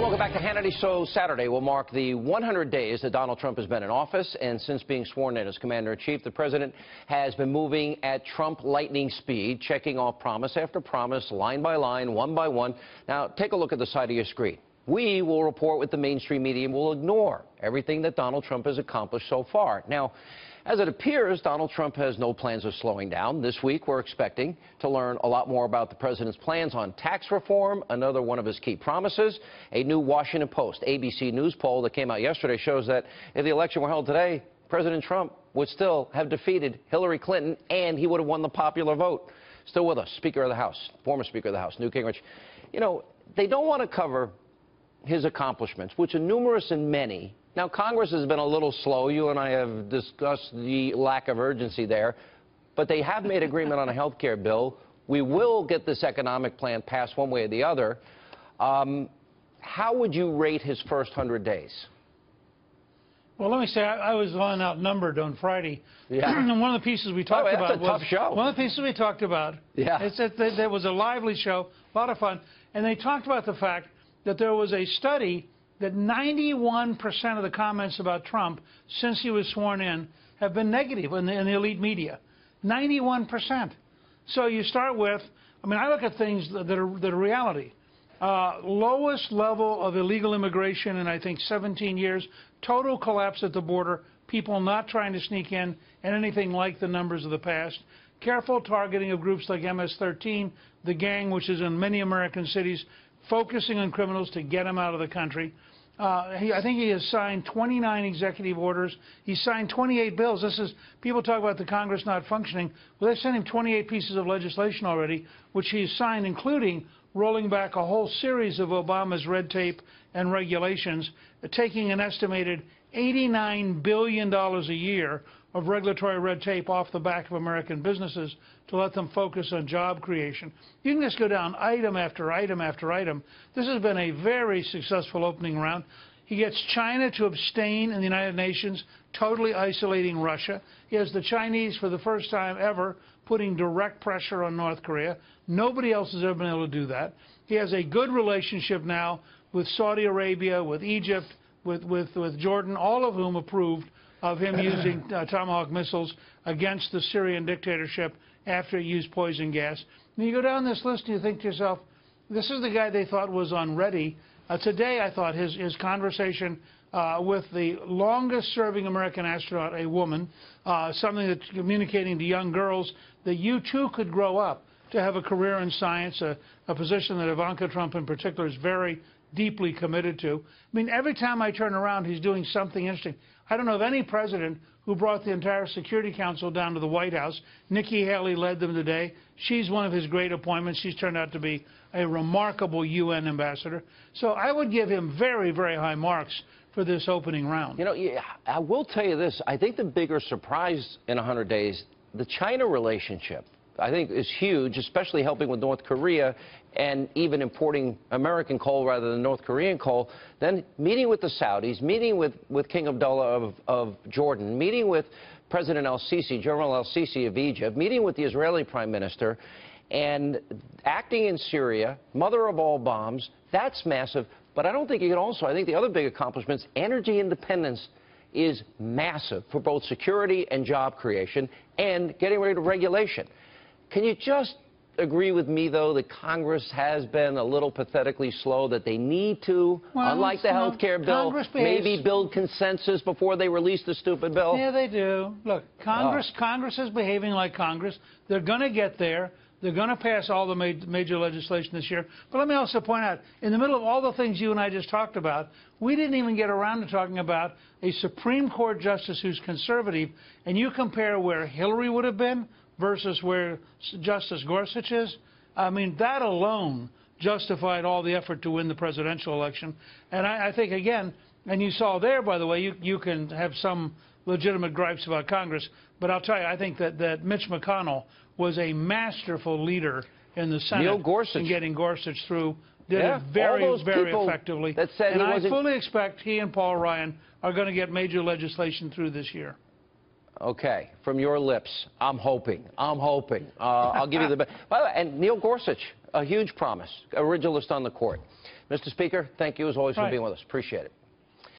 Welcome back to Hannity. So Saturday will mark the 100 days that Donald Trump has been in office, and since being sworn in as Commander-in-Chief, the president has been moving at Trump lightning speed, checking off promise after promise, line by line, one by one. Now, take a look at the side of your screen. We will report what the mainstream media and will ignore everything that Donald Trump has accomplished so far. Now, as it appears, Donald Trump has no plans of slowing down. This week, we're expecting to learn a lot more about the president's plans on tax reform, another one of his key promises. A new Washington Post, ABC News poll that came out yesterday shows that if the election were held today, President Trump would still have defeated Hillary Clinton, and he would have won the popular vote. Still with us, Speaker of the House, former Speaker of the House, Newt Gingrich. You know, they don't want to cover his accomplishments, which are numerous and many. Now, Congress has been a little slow. You and I have discussed the lack of urgency there. But they have made agreement on a health care bill. We will get this economic plan passed one way or the other. How would you rate his first 100 days? Well, let me say, I was on Outnumbered on Friday. Yeah. And one of the pieces we talked about that's a tough show. One of the pieces we talked about, there was a lively show, a lot of fun, and they talked about the fact that there was a study that 91% of the comments about Trump since he was sworn in have been negative in the elite media. 91%. So you start with, I mean, I look at things that are reality. Lowest level of illegal immigration in, I think, 17 years. Total collapse at the border. People not trying to sneak in and anything like the numbers of the past. Careful targeting of groups like MS-13, the gang, which is in many American cities, focusing on criminals to get them out of the country. I think he has signed 29 executive orders. He's signed 28 bills. People talk about the Congress not functioning. Well, they've sent him 28 pieces of legislation already, which he's signed, including rolling back a whole series of Obama's red tape and regulations, taking an estimated $89 billion a year of regulatory red tape off the back of American businesses to let them focus on job creation. You can just go down item after item after item. This has been a very successful opening round. He gets China to abstain in the United Nations, totally isolating Russia. He has the Chinese, for the first time ever, putting direct pressure on North Korea. Nobody else has ever been able to do that. He has a good relationship now with Saudi Arabia, with Egypt, with Jordan, all of whom approved of him using Tomahawk missiles against the Syrian dictatorship after he used poison gas. And you go down this list and you think to yourself, this is the guy they thought was unready. Today, I thought his conversation with the longest-serving American astronaut, a woman, something that's communicating to young girls that you, too, could grow up to have a career in science, a position that Ivanka Trump in particular is very deeply committed to. I mean, every time I turn around, he's doing something interesting. I don't know of any president who brought the entire Security Council down to the White House. Nikki Haley led them today. She's one of his great appointments. She's turned out to be a remarkable UN ambassador. So I would give him very, very high marks for this opening round. You know, I will tell you this. I think the bigger surprise in 100 days, the China relationship, I think is huge, especially helping with North Korea and even importing American coal rather than North Korean coal. Then meeting with the Saudis, meeting with King Abdullah of Jordan, meeting with President al-Sisi, General al-Sisi of Egypt, meeting with the Israeli Prime Minister, and acting in Syria, mother of all bombs. That's massive. But I don't think you can also, I think the other big accomplishments, energy independence is massive for both security and job creation and getting rid of regulation. Can you just agree with me, though, that Congress has been a little pathetically slow, that they need to, unlike the health care bill, maybe build consensus before they release the stupid bill? Yeah, they do. Look, Congress is behaving like Congress. They're going to get there. They're going to pass all the major legislation this year. But let me also point out, in the middle of all the things you and I just talked about, we didn't even get around to talking about a Supreme Court justice who's conservative, and you compare where Hillary would have been versus where Justice Gorsuch is. I mean, that alone justified all the effort to win the presidential election. And I think, again, and you saw there, by the way, you can have some legitimate gripes about Congress, but I'll tell you, I think that Mitch McConnell was a masterful leader in the Senate in getting Gorsuch through. Did it very, very effectively. And I fully expect he and Paul Ryan are going to get major legislation through this year. Okay, from your lips, I'm hoping. I'll give you the best. By the way, and Neil Gorsuch, A huge promise. Originalist on the court. Mr. Speaker, thank you as always for being with us. Appreciate it.